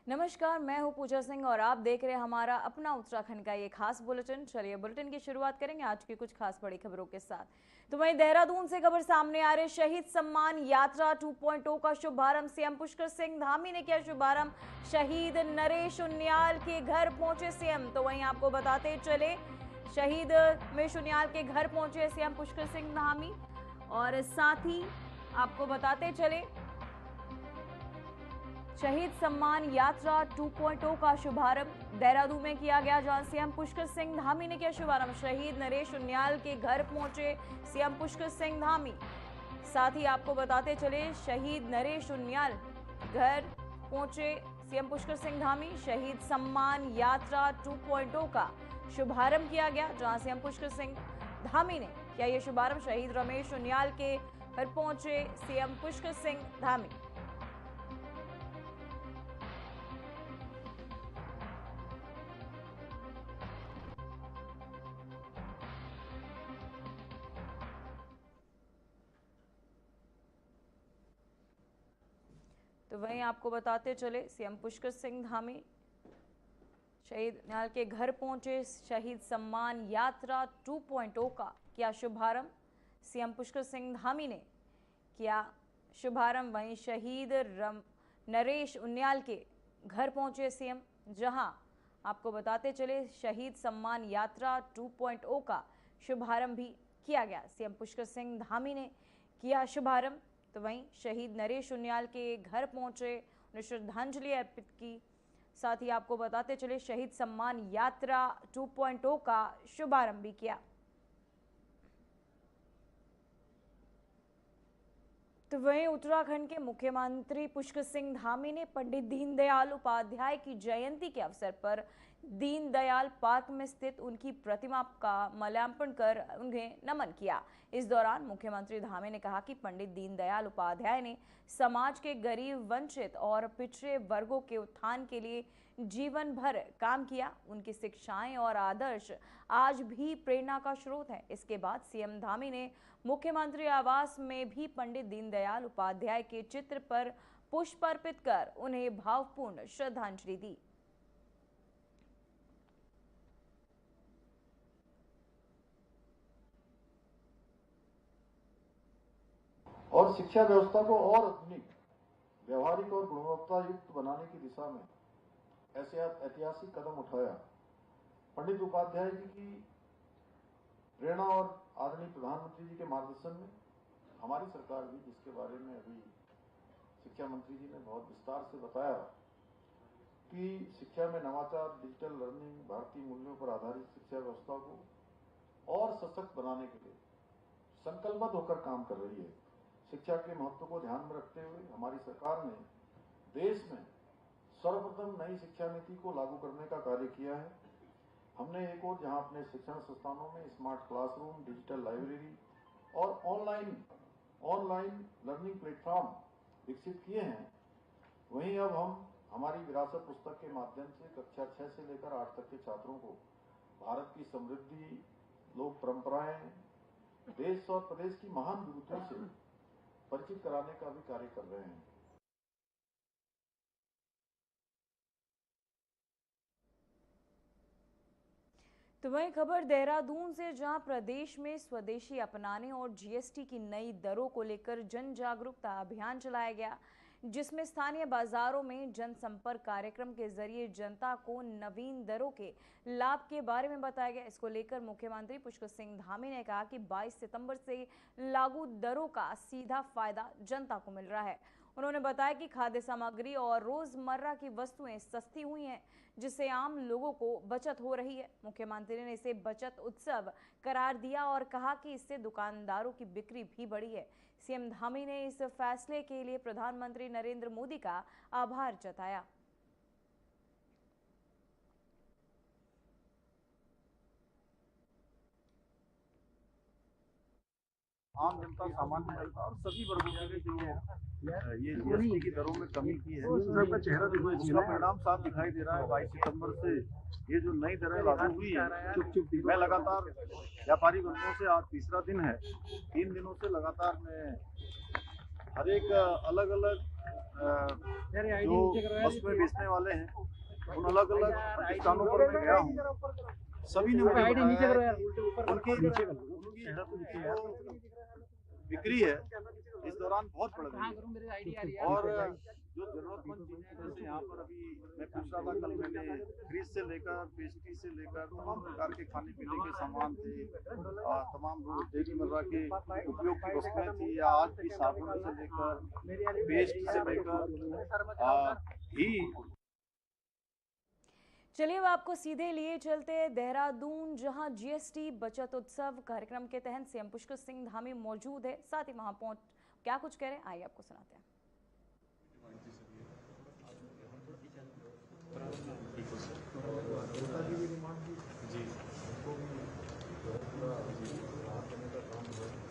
नमस्कार, मैं हूं पूजा सिंह और आप देख रहे हैं हमारा अपना उत्तराखंड का ये खास बुलेटिन। चलिए बुलेटिन की शुरुआत करेंगे आज की कुछ खास बड़ी खबरों के साथ। तो वहीं देहरादून से खबर सामने आ रही, शहीद सम्मान यात्रा 2.0 का शुभारंभ सीएम पुष्कर सिंह धामी ने किया शुभारंभ। शहीद नरेश उनियाल के घर पहुंचे सीएम। तो वहीं आपको बताते चले, शहीद नरेश उनियाल के घर पहुंचे सीएम पुष्कर सिंह धामी और साथ ही आपको बताते चले शहीद सम्मान यात्रा 2.0 का शुभारंभ देहरादून में किया गया, जहां सीएम पुष्कर सिंह धामी ने किया शुभारंभ। शहीद नरेश उनियाल के घर पहुंचे सीएम पुष्कर सिंह धामी। साथ ही आपको बताते चले, शहीद नरेश उनियाल घर पहुंचे सीएम पुष्कर सिंह धामी। शहीद सम्मान यात्रा 2.0 का शुभारंभ किया गया, जहां सीएम पुष्कर सिंह धामी ने किया यह शुभारंभ। शहीद रमेश उनियाल के घर पहुंचे सीएम पुष्कर सिंह धामी। तो वहीं आपको बताते चले, सीएम पुष्कर सिंह धामी शहीद उनियाल के घर पहुंचे। शहीद सम्मान यात्रा 2.0 का किया शुभारंभ, सीएम पुष्कर सिंह धामी ने किया शुभारंभ। वहीं शहीद नरेश उनियाल के घर पहुंचे सीएम, जहां आपको बताते चले शहीद सम्मान यात्रा 2.0 का शुभारंभ भी किया गया। सीएम पुष्कर सिंह धामी ने किया शुभारंभ। तो वहीं शहीद नरेश उनियाल के घर पहुंचे, उन्हें श्रद्धांजलि अर्पित की। साथ ही आपको बताते चले, शहीद सम्मान यात्रा 2.0 का शुभारंभ भी किया। तो वहीं उत्तराखंड के मुख्यमंत्री पुष्कर सिंह धामी ने पंडित दीनदयाल उपाध्याय की जयंती के अवसर पर दीनदयाल पार्क में स्थित उनकी प्रतिमा का माल्यार्पण कर उन्हें नमन किया। इस दौरान मुख्यमंत्री धामी ने कहा कि पंडित दीनदयाल उपाध्याय ने समाज के गरीब, वंचित और पिछड़े वर्गों के उत्थान के लिए जीवन भर काम किया। उनकी शिक्षाएं और आदर्श आज भी प्रेरणा का स्रोत है। इसके बाद सीएम धामी ने मुख्यमंत्री आवास में भी पंडित दीनदयाल उपाध्याय के चित्र पर पुष्प अर्पित कर उन्हें भावपूर्ण श्रद्धांजलि दी। और शिक्षा व्यवस्था को और आधुनिक, व्यवहारिक और गुणवत्ता युक्त बनाने की दिशा में ऐसे ऐतिहासिक कदम उठाया। पंडित उपाध्याय जी की प्रेरणा और आदरणीय प्रधानमंत्री जी के मार्गदर्शन में हमारी सरकार भी, जिसके बारे में अभी शिक्षा मंत्री जी ने बहुत विस्तार से बताया कि शिक्षा में नवाचार, डिजिटल लर्निंग, भारतीय मूल्यों पर आधारित शिक्षा व्यवस्था को और सशक्त बनाने के लिए संकल्पबद्ध होकर काम कर रही है। शिक्षा के महत्व को ध्यान में रखते हुए हमारी सरकार ने देश में सर्वप्रथम नई शिक्षा नीति को लागू करने का कार्य किया है। हमने एक और जहां अपने शिक्षण संस्थानों में स्मार्ट क्लासरूम, डिजिटल लाइब्रेरी और ऑनलाइन लर्निंग प्लेटफॉर्म विकसित किए हैं, वहीं अब हम हमारी विरासत पुस्तक के माध्यम से कक्षा 6 से लेकर 8 तक के छात्रों को भारत की समृद्धि, लोक परंपराएं, देश और प्रदेश की महान विभूतियों से परिचित कराने का भी कार्य कर रहे हैं। तो वहीं खबर देहरादून से, जहां प्रदेश में स्वदेशी अपनाने और जीएसटी की नई दरों को लेकर जन जागरूकता अभियान चलाया गया, जिसमें स्थानीय बाजारों में जनसंपर्क कार्यक्रम के जरिए जनता को नवीन दरों के लाभ के बारे में बताया गया। इसको लेकर मुख्यमंत्री पुष्कर सिंह धामी ने कहा कि 22 सितंबर से लागू दरों का सीधा फायदा जनता को मिल रहा है। उन्होंने बताया कि खाद्य सामग्री और रोजमर्रा की वस्तुएं सस्ती हुई हैं, जिससे आम लोगों को बचत हो रही है। मुख्यमंत्री ने इसे बचत उत्सव करार दिया और कहा कि इससे दुकानदारों की बिक्री भी बढ़ी है। सीएम धामी ने इस फैसले के लिए प्रधानमंत्री नरेंद्र मोदी का आभार जताया। आम जनता, सामान्य जनता और सभी वर्गों के लिए जो ये जीएसटी की दरों में कमी की है, उसका परिणाम साफ दिखाई दे रहा है। 22 सितंबर से ये जो नई दरें लागू हुई है, मैं लगातार व्यापारी वर्गों से, आज तीसरा दिन है, 3 दिनों से लगातार मैं हर एक अलग अलग जो वस्तुएं बेचने वाले हैं उन अलग अलग प्रतिष्ठानों पर मैं गया हूँ। सभी ने मुझे बताया उनकी बिक्री है इस दौरान बहुत बढ़ गई है। और जो जरूरतमंद चीजें, जैसे यहाँ पर अभी मैं पूछ रहा था, कल मैंने फ्रिज से लेकर पेस्ट्री से लेकर तमाम प्रकार के खाने पीने के सामान थे, तमाम रोजमर्रा के उपयोग की वस्तुएं थी, या आज भी साबुन से लेकर पेस्ट से लेकर घी। चलिए अब आपको सीधे लिए चलते हैं देहरादून, जहां जीएसटी बचत उत्सव कार्यक्रम के तहत सीएम पुष्कर सिंह धामी मौजूद है। साथ ही वहां पहुंच क्या कुछ कह रहे हैं, आइए आपको सुनाते हैं।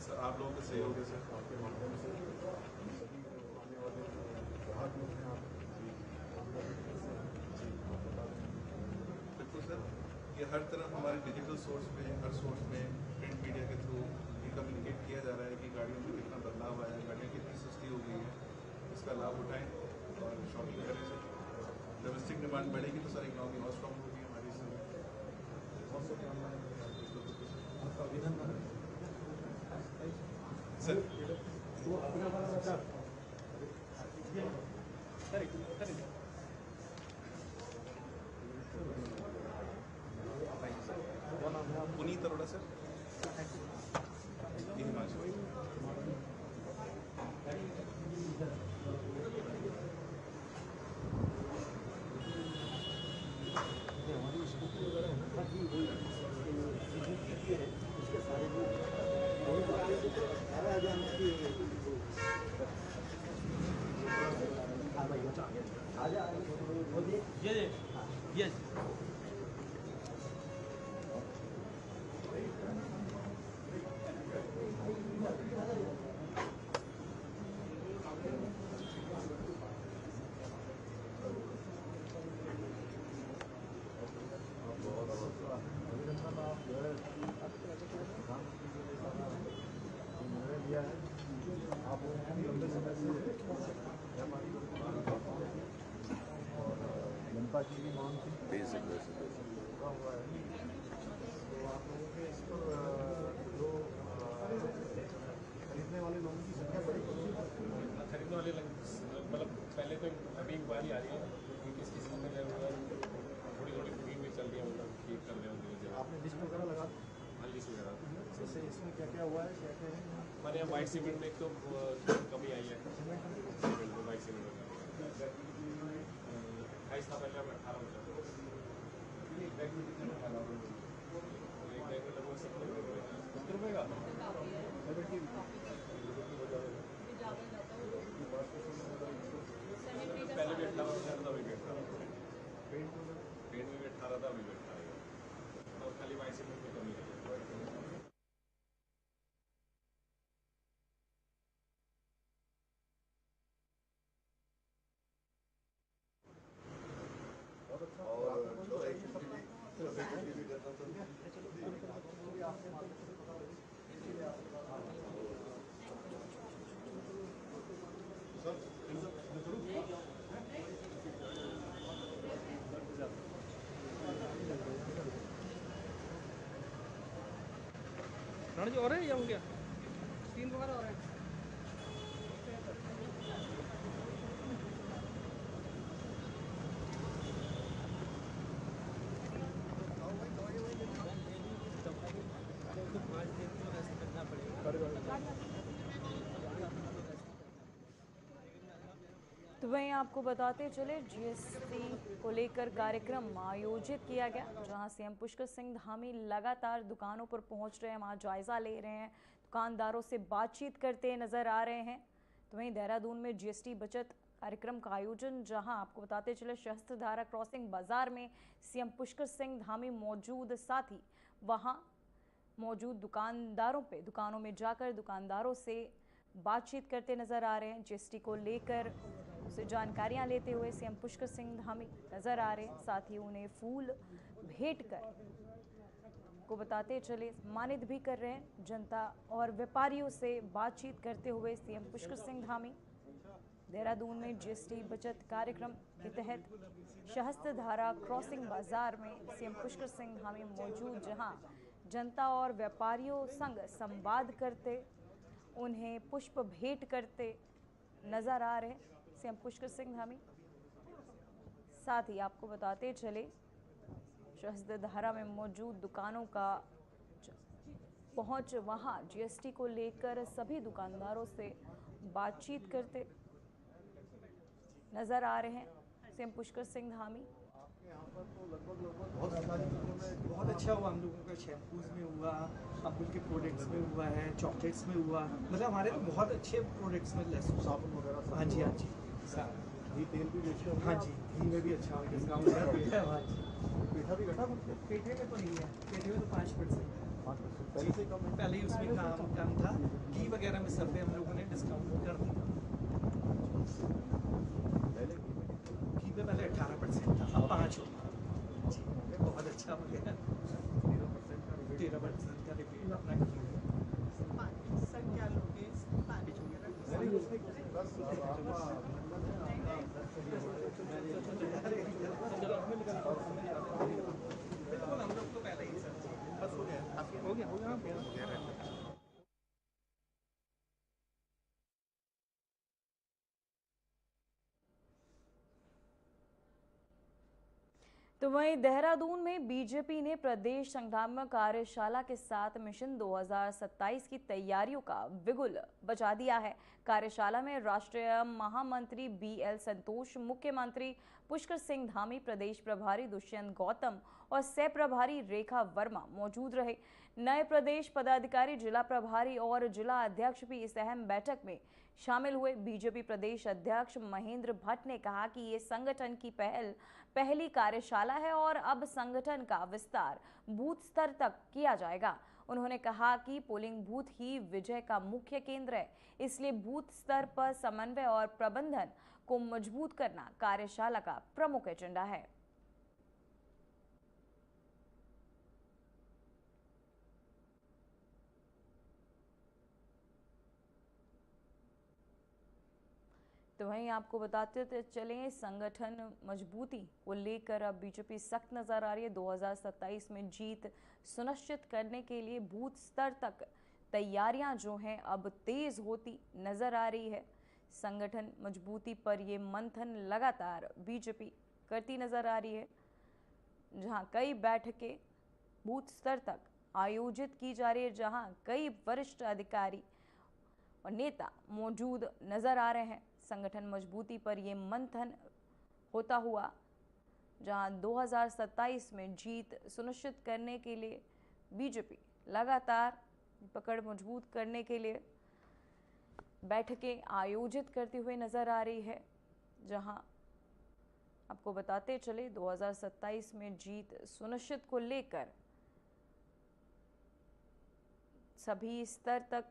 सर आप लोगों के सहयोग है सर, आपके माध्यम से बिल्कुल सर, ये हर तरफ हमारे डिजिटल सोर्स में, हर सोर्स में प्रिंट मीडिया के थ्रू ये कम्युनिकेट किया जा रहा है कि गाड़ियों में कितना बदलाव आया है, गाड़ियाँ कितनी सस्ती हो गई हैं। इसका लाभ उठाएं और शॉपिंग करें सर। डोमेस्टिक डिमांड बढ़ेगी तो सर इकोनॉमी और स्ट्रॉन्ग होगी हमारी सर। बहुत शुभकामनाएं आपका अभिनंदन सर। पुनीत अरोड़ा सर, ये हिमाचल। Yes. आप लोगों ने लंबे समय से व्यापारी और जनता की भी मांग थी, पूरा हुआ है। तो आप लोगों के इस पर जो खरीदने वाले लोगों की संख्या बढ़ी, खरीदने वाले मतलब पहले तो अभी इंक्वायरी आ रही है कि किस किस्म में थोड़ी बुकिंग भी चल रही है, मतलब ठीक कर रहे हो धीरे धीरे। आपने लिस्ट वगैरह लगा दी? हाँ, लिस्ट वगैरह जैसे इसमें क्या क्या हुआ है, क्या क्या है? हमारे यहाँ वाइट सीमेंट में एक तो कमी आई है, सीमेंट में वाइट सीमेंट में 28 था पहले, अब 18 हो जाता है। एक बैग में कितने में डाला? एक बैग में लगभग 70 रुपये का। पहले भी 18 था, अभी भी 18 पेंट में भी 18 था, अभी भी 18 और खाली वाइट सीमेंट में कमी है। रण जी और है या हो गया? 3 वगैरह और है। तो वहीं आपको बताते चले जीएसटी को लेकर कार्यक्रम आयोजित किया गया, जहां सीएम पुष्कर सिंह धामी लगातार दुकानों पर पहुंच रहे हैं, वहां जायजा ले रहे हैं, दुकानदारों से बातचीत करते नजर आ रहे हैं। तो वहीं देहरादून में जीएसटी बचत कार्यक्रम का आयोजन, जहां आपको बताते चले शस्त्रधारा क्रॉसिंग बाजार में सीएम पुष्कर सिंह धामी मौजूद, साथ ही वहां मौजूद दुकानों में जाकर दुकानदारों से बातचीत करते नजर आ रहे हैं। जीएसटी को लेकर उसे जानकारियां लेते हुए सीएम पुष्कर सिंह धामी नजर आ रहे हैं। साथ ही उन्हें फूल भेंट कर को बताते चले, सम्मानित भी कर रहे हैं। जनता और व्यापारियों से बातचीत करते हुए सीएम पुष्कर सिंह धामी देहरादून में जीएसटी बचत कार्यक्रम के तहत सहस्त्रधारा क्रॉसिंग बाजार में सीएम पुष्कर सिंह धामी मौजूद, जहां जनता और व्यापारियों संग संवाद करते, उन्हें पुष्प भेंट करते नजर आ रहे सीएम पुष्कर सिंह धामी। साथ ही आपको बताते चले, सहस्त्रधारा में मौजूद दुकानों का पहुंच, वहां जीएसटी को लेकर सभी दुकानदारों से बातचीत करते नजर आ रहे हैं सीएम पुष्कर सिंह धामी। बहुत अच्छा हुआ हम लोगों का, शैम्पूज में हुआ, अमूल के प्रोडक्ट्स में हुआ है, चॉकलेट्स में हुआ, मतलब हमारे तो बहुत अच्छे प्रोडक्ट्स में लेस साबुन वगैरह। हाँ जी, हाँ जी, घी तेल भी बेचते हैं। हाँ जी, घी में भी अच्छा डिस्काउंट है। हाँ जी, पेठा भी घटा पेठे में तो नहीं है, पेठे में तो 5%। 5% पहले से कम है। पहले ही उसमें कम था। घी वगैरह में सब पे हम लोगों ने डिस्काउंट कर दिया। घी में पहले 18% था, अब 5 हो गया। जी, बहुत अच्छा हो गया। 13% का रिपीट अपना घी में। क्या लोगे बिल्कुल, हम लोग तो पहले ही सर बस हो गया। तो वहीं देहरादून में बीजेपी ने प्रदेश संग्रामक कार्यशाला के साथ मिशन 2027 की तैयारियों का बिगुल बजा दिया है। कार्यशाला में राष्ट्रीय महामंत्री बीएल संतोष, मुख्यमंत्री पुष्कर सिंह धामी, प्रदेश प्रभारी दुष्यंत गौतम और सह प्रभारी रेखा वर्मा मौजूद रहे। नए प्रदेश पदाधिकारी, जिला प्रभारी और जिला अध्यक्ष भी इस अहम बैठक में शामिल हुए। बीजेपी प्रदेश अध्यक्ष महेंद्र भट्ट ने कहा कि ये संगठन की पहली कार्यशाला है और अब संगठन का विस्तार बूथ स्तर तक किया जाएगा। उन्होंने कहा कि पोलिंग बूथ ही विजय का मुख्य केंद्र है, इसलिए बूथ स्तर पर समन्वय और प्रबंधन को मजबूत करना कार्यशाला का प्रमुख एजेंडा है। तो वहीं आपको बताते चलें, संगठन मजबूती को लेकर अब बीजेपी सख्त नजर आ रही है। 2027 में जीत सुनिश्चित करने के लिए बूथ स्तर तक तैयारियां जो हैं अब तेज होती नजर आ रही है। संगठन मजबूती पर ये मंथन लगातार बीजेपी करती नजर आ रही है, जहां कई बैठकें बूथ स्तर तक आयोजित की जा रही है, जहां कई वरिष्ठ अधिकारी और नेता मौजूद नजर आ रहे हैं। संगठन मजबूती पर यह मंथन होता हुआ, जहां 2027 में जीत सुनिश्चित करने के लिए बीजेपी लगातार पकड़ मजबूत करने के लिए बैठकें आयोजित करती हुई नजर आ रही है। जहां आपको बताते चले, 2027 में जीत सुनिश्चित को लेकर सभी स्तर तक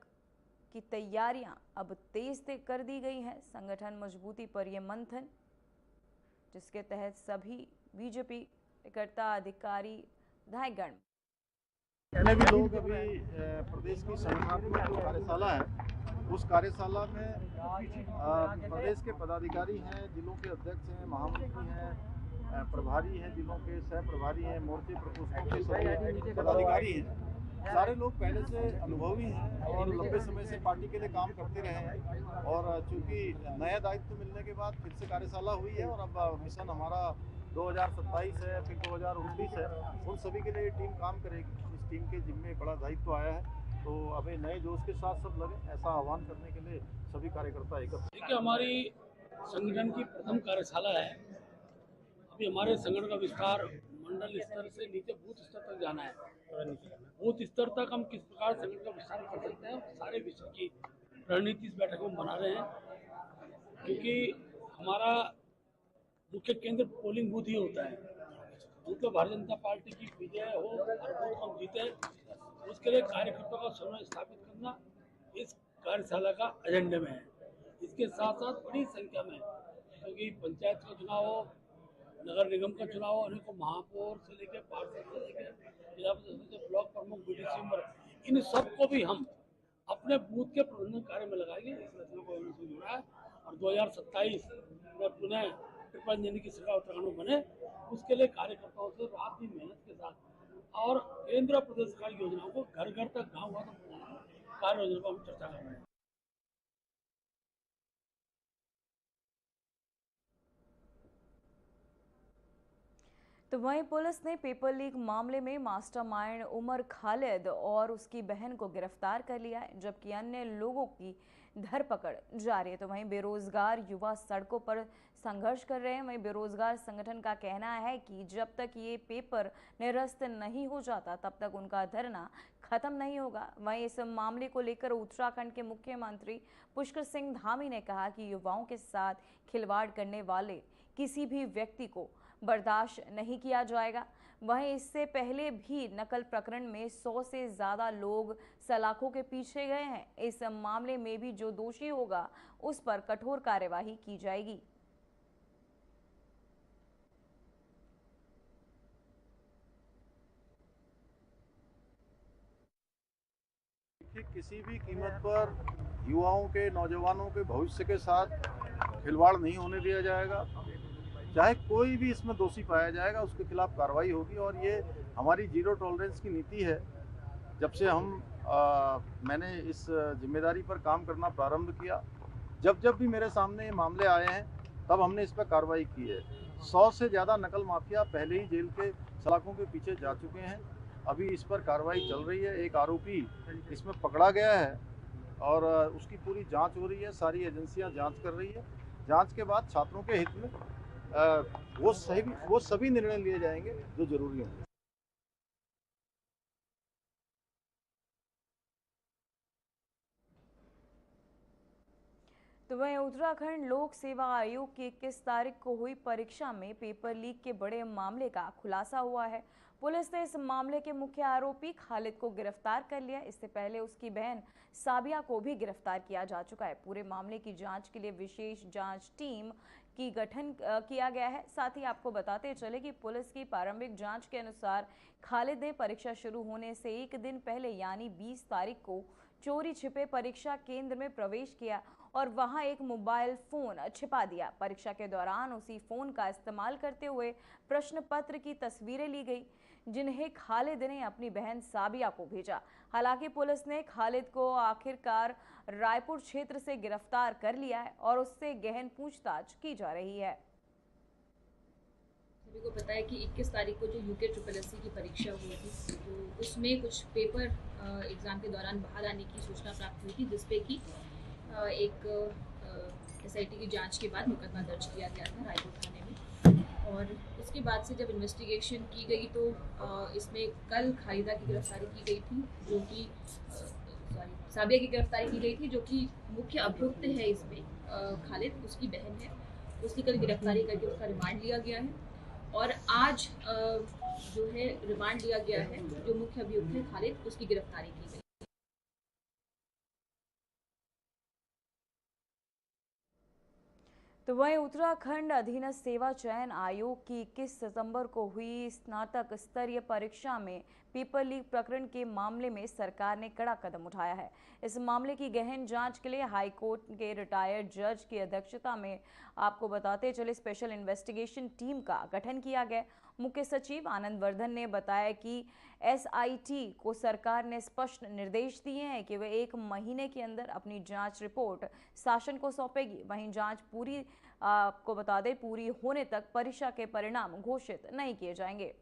की तैयारियां अब तेज कर दी गई हैं। संगठन मजबूती पर यह मंथन, जिसके तहत सभी बीजेपी कार्यकर्ता, अधिकारी, विधायकगण भी लोग अभी प्रदेश की संगठनात्मक जो कार्यशाला है, उस कार्यशाला में प्रदेश के पदाधिकारी हैं, जिलों के अध्यक्ष हैं, महामंत्री हैं, प्रभारी हैं, जिलों के सह प्रभारी हैं, मोर्चे प्रकोष्ठों के पदाधिकारी हैं। सारे लोग पहले से अनुभवी हैं और लंबे समय से पार्टी के लिए काम करते रहे हैं। और चूंकि नया दायित्व मिलने के बाद फिर से कार्यशाला हुई है और अब मिशन हमारा 2027 है, फिर 2029 है, उन सभी के लिए टीम काम करेगी। इस टीम के जिम्मे बड़ा दायित्व आया है, तो अभी नए जोश के साथ सब लगे, ऐसा आह्वान करने के लिए सभी कार्यकर्ता एकत्र। देखिए, हमारी संगठन की प्रथम कार्यशाला है। अभी हमारे संगठन का विस्तार मंडल स्तर से नीचे बूथ स्तर तक जाना है। बूथ स्तर तक हम किस प्रकार संगठन का विस्तार कर सकते हैं, सारे विषय की रणनीति इस बैठक में बना रहे हैं, क्योंकि हमारा मुख्य केंद्र पोलिंग बूथ ही होता है। मतलब भारतीय जनता पार्टी की विजय हो और बूथ हम जीते, उसके लिए कार्यकर्ताओं का समन्वय स्थापित करना इस कार्यशाला का एजेंडे में है। इसके साथ साथ बड़ी संख्या में, क्योंकि पंचायत का चुनाव हो, नगर निगम का चुनाव हो, अनेकों महापौर से लेकर पार्षद से लेकर जिला परिषद के ब्लॉक प्रमुख, बीडीसी मेंबर, इन सबको भी हम अपने बूथ के प्रबंधन कार्य में लगाएंगे। इस रचना को हमने जुड़ा है और 2027 में पुनः कृपांजलि की सरकार उत्तराखंड में बने, उसके लिए कार्यकर्ताओं से रात दिन मेहनत के साथ और केंद्र प्रदेश सरकार की योजनाओं को घर घर तक, गाँव गाँव तक पहुंचाने कार्य योजना पर हम चर्चा कर रहे हैं। तो वहीं पुलिस ने पेपर लीक मामले में मास्टरमाइंड उमर खालिद और उसकी बहन को गिरफ्तार कर लिया है, जबकि अन्य लोगों की धरपकड़ जारी है। तो वहीं बेरोजगार युवा सड़कों पर संघर्ष कर रहे हैं। वहीं बेरोजगार संगठन का कहना है कि जब तक ये पेपर निरस्त नहीं हो जाता तब तक उनका धरना खत्म नहीं होगा। वहीं इस मामले को लेकर उत्तराखंड के मुख्यमंत्री पुष्कर सिंह धामी ने कहा कि युवाओं के साथ खिलवाड़ करने वाले किसी भी व्यक्ति को बर्दाश्त नहीं किया जाएगा। वहीं इससे पहले भी नकल प्रकरण में 100 से ज्यादा लोग सलाखों के पीछे गए हैं। इस मामले में भी जो दोषी होगा उस पर कठोर कार्यवाही की जाएगी। किसी भी कीमत पर युवाओं के, नौजवानों के भविष्य के साथ खिलवाड़ नहीं होने दिया जाएगा। चाहे कोई भी इसमें दोषी पाया जाएगा उसके खिलाफ कार्रवाई होगी और ये हमारी जीरो टॉलरेंस की नीति है। जब से मैंने इस जिम्मेदारी पर काम करना प्रारंभ किया, जब भी मेरे सामने ये मामले आए हैं तब हमने इस पर कार्रवाई की है। 100 से ज़्यादा नकल माफिया पहले ही जेल के सलाखों के पीछे जा चुके हैं। अभी इस पर कार्रवाई चल रही है। एक आरोपी इसमें पकड़ा गया है और उसकी पूरी जांच हो रही है। सारी एजेंसियां जांच कर रही है। जांच के बाद छात्रों के हित में वो सभी निर्णय लिए जाएंगे जो जरूरी होंगे। तो वहीं उत्तराखंड लोक सेवा आयोग की 21 तारीख को हुई परीक्षा में पेपर लीक के बड़े मामले का खुलासा हुआ है। पुलिस ने इस मामले के मुख्य आरोपी खालिद को गिरफ्तार कर लिया। इससे पहले उसकी बहन साबिया को भी गिरफ्तार किया जा चुका है। पूरे मामले की जांच के लिए विशेष जांच टीम की गठन किया गया है। साथ ही आपको बताते चले कि पुलिस की प्रारंभिक जांच के अनुसार खालिद ने परीक्षा शुरू होने से एक दिन पहले यानी 20 तारीख को चोरी छिपे परीक्षा केंद्र में प्रवेश किया और वहां एक मोबाइल फोन छिपा दिया। परीक्षा के दौरान उसी फोन का इस्तेमाल करते हुए प्रश्न पत्र की तस्वीरें ली गई, जिन्हें खालिद ने अपनी बहन साबिया को भेजा। हालांकि पुलिस ने खालिद को आखिरकार रायपुर क्षेत्र से गिरफ्तार कर लिया है और उससे गहन पूछताछ की जा रही है। सभी को पता है कि 21 तारीख को जो यूके SSSC की परीक्षा हुई थी, तो उसमें कुछ पेपर एग्ज़ाम के दौरान बाहर आने की सूचना प्राप्त हुई थी, जिसपे कि एक SIT की जांच के बाद मुकदमा दर्ज किया गया था रायपुर थाने में। और उसके बाद से जब इन्वेस्टिगेशन की गई तो इसमें कल खालिदा की गिरफ्तारी की गई थी, जो कि साबिया की गिरफ्तारी की गई थी, जो कि मुख्य अभियुक्त है इसमें खालिद, उसकी बहन है। उसकी कल गिरफ्तारी करके उसका रिमांड लिया गया है और आज जो है रिमांड लिया गया है जो मुख्य अभियुक्त है खालिद, उसकी गिरफ्तारी की गई। तो वहीं उत्तराखंड अधीनस्थ सेवा चयन आयोग की 21 सितंबर को हुई स्नातक स्तरीय परीक्षा में पेपर लीक प्रकरण के मामले में सरकार ने कड़ा कदम उठाया है। इस मामले की गहन जांच के लिए हाई कोर्ट के रिटायर्ड जज की अध्यक्षता में आपको बताते चले स्पेशल इन्वेस्टिगेशन टीम का गठन किया गया। मुख्य सचिव आनंद वर्धन ने बताया कि SIT को सरकार ने स्पष्ट निर्देश दिए हैं कि वे 1 महीने के अंदर अपनी जांच रिपोर्ट शासन को सौंपेगी। वहीं जांच पूरी आपको बता दें पूरी होने तक परीक्षा के परिणाम घोषित नहीं किए जाएंगे।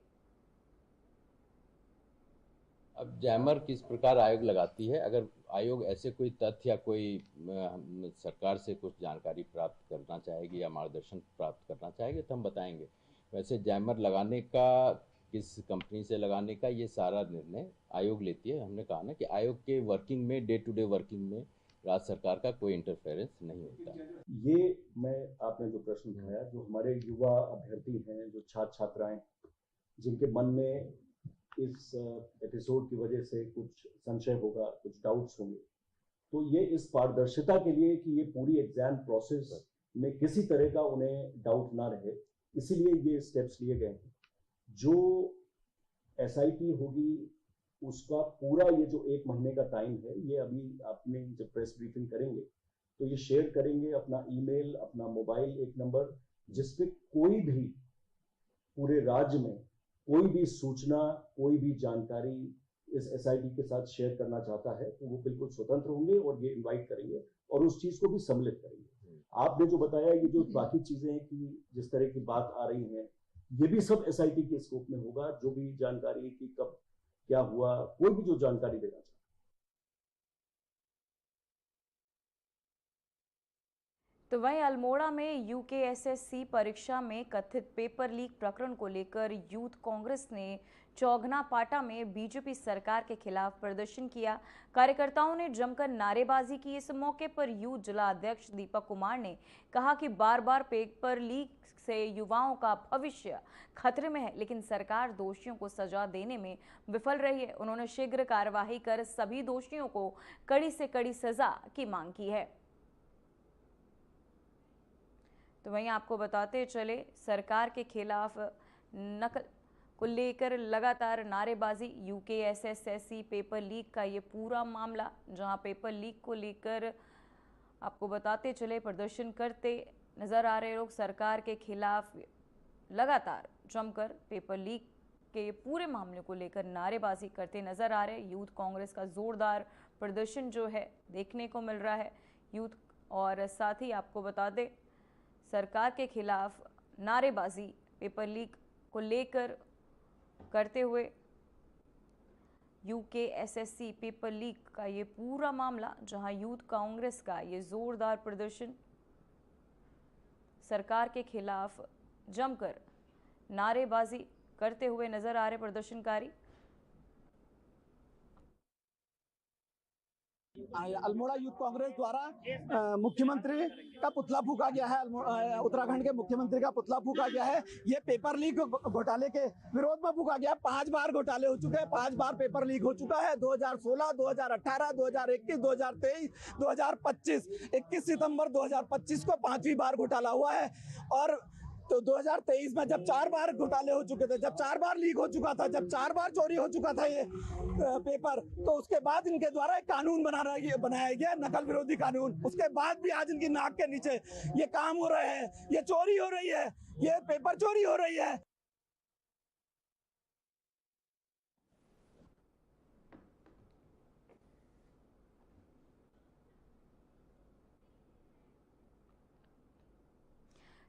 अब जैमर किस प्रकार आयोग लगाती है, अगर आयोग ऐसे कोई तथ्य या कोई सरकार से कुछ जानकारी प्राप्त करना चाहेगी या मार्गदर्शन प्राप्त करना चाहेगी तो हम बताएंगे। वैसे जैमर लगाने का, किस कंपनी से लगाने का, ये सारा निर्णय आयोग लेती है। हमने कहा ना कि आयोग के वर्किंग में, डे टू डे वर्किंग में राज्य सरकार का कोई इंटरफेरेंस नहीं होता। ये आपने जो प्रश्न उठाया, जो हमारे युवा अभ्यर्थी हैं, जो छात्र छात्राएं जिनके मन में इस एपिसोड की वजह से कुछ संशय होगा, कुछ डाउट्स होंगे, तो ये इस पारदर्शिता के लिए कि ये पूरी एग्जाम प्रोसेस में किसी तरह का उन्हें डाउट ना रहे, इसीलिए ये स्टेप्स लिए गए हैं। जो SIT होगी उसका पूरा ये जो 1 महीने का टाइम है, ये अभी आपने जब प्रेस ब्रीफिंग करेंगे तो ये शेयर करेंगे अपना ईमेल, अपना मोबाइल एक नंबर, जिसपे कोई भी पूरे राज्य में कोई भी सूचना, कोई भी जानकारी इस SIT के साथ शेयर करना चाहता है तो वो बिल्कुल स्वतंत्र होंगे और ये इनवाइट करेंगे और उस चीज को भी सम्मिलित करेंगे। आपने जो बताया ये जो बाकी चीजें हैं कि जिस तरह की बात आ रही है, ये भी सब SIT के स्कोप में होगा। जो भी जानकारी कि कब क्या हुआ, कोई भी जो जानकारी देना चाहे। तो वहीं अल्मोड़ा में UKSSC परीक्षा में कथित पेपर लीक प्रकरण को लेकर यूथ कांग्रेस ने चौघना पाटा में बीजेपी सरकार के खिलाफ प्रदर्शन किया। कार्यकर्ताओं ने जमकर नारेबाजी की। इस मौके पर यूथ जिला अध्यक्ष दीपक कुमार ने कहा कि बार बार पेपर लीक से युवाओं का भविष्य खतरे में है, लेकिन सरकार दोषियों को सजा देने में विफल रही है। उन्होंने शीघ्र कार्रवाई कर सभी दोषियों को कड़ी से कड़ी सजा की मांग की है। तो वहीं आपको बताते चले, सरकार के खिलाफ नकल को लेकर लगातार नारेबाजी। UKSSC पेपर लीक का ये पूरा मामला, जहां पेपर लीक को लेकर आपको बताते चले प्रदर्शन करते नजर आ रहे लोग सरकार के खिलाफ लगातार जमकर पेपर लीक के पूरे मामले को लेकर नारेबाजी करते नजर आ रहे। यूथ कांग्रेस का जोरदार प्रदर्शन जो है देखने को मिल रहा है यूथ, और साथ ही आपको बता दें सरकार के खिलाफ नारेबाजी पेपर लीक को लेकर करते हुए UKSSC पेपर लीक का ये पूरा मामला, जहां यूथ कांग्रेस का ये जोरदार प्रदर्शन सरकार के खिलाफ जमकर नारेबाजी करते हुए नजर आ रहे प्रदर्शनकारी। अल्मोड़ा यूथ कांग्रेस द्वारा मुख्यमंत्री का पुतला फूका गया है। उत्तराखंड के मुख्यमंत्री का पुतला फूका गया है। ये पेपर लीक घोटाले के विरोध में फूका गया। 5 बार घोटाले हो चुके हैं, 5 बार पेपर लीक हो चुका है। 2016, 2018, 2021, 2023, 2025, 21 सितंबर 2025 को 5वीं बार घोटाला हुआ है। और तो 2023 में जब 4 बार घोटाले हो चुके थे, जब 4 बार लीक हो चुका था, जब 4 बार चोरी हो चुका था ये पेपर, तो उसके बाद इनके द्वारा एक कानून बनाया गया, नकल विरोधी कानून। उसके बाद भी आज इनकी नाक के नीचे ये काम हो रहे हैं, ये चोरी हो रही है, ये पेपर चोरी हो रही है।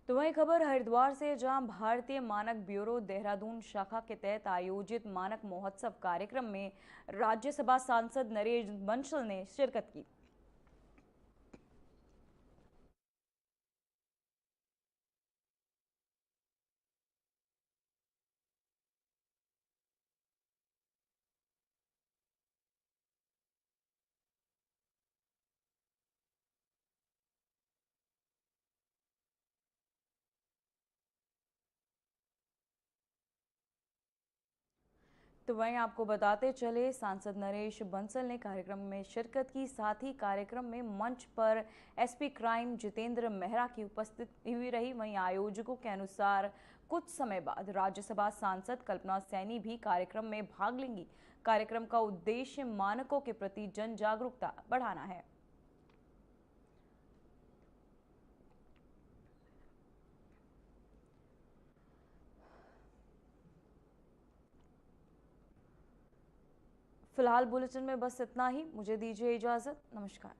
तो वही खबर हरिद्वार से, जहां भारतीय मानक ब्यूरो देहरादून शाखा के तहत आयोजित मानक महोत्सव कार्यक्रम में राज्यसभा सांसद नरेश बंसल ने शिरकत की। तो वहीं आपको बताते चले, सांसद नरेश बंसल ने कार्यक्रम में शिरकत की। साथ ही कार्यक्रम में मंच पर SP क्राइम जितेंद्र मेहरा की उपस्थिति हुई रही। वहीं आयोजकों के अनुसार कुछ समय बाद राज्यसभा सांसद कल्पना सैनी भी कार्यक्रम में भाग लेंगी। कार्यक्रम का उद्देश्य मानकों के प्रति जन जागरूकता बढ़ाना है। फिलहाल बुलेटिन में बस इतना ही। मुझे दीजिए इजाजत। नमस्कार।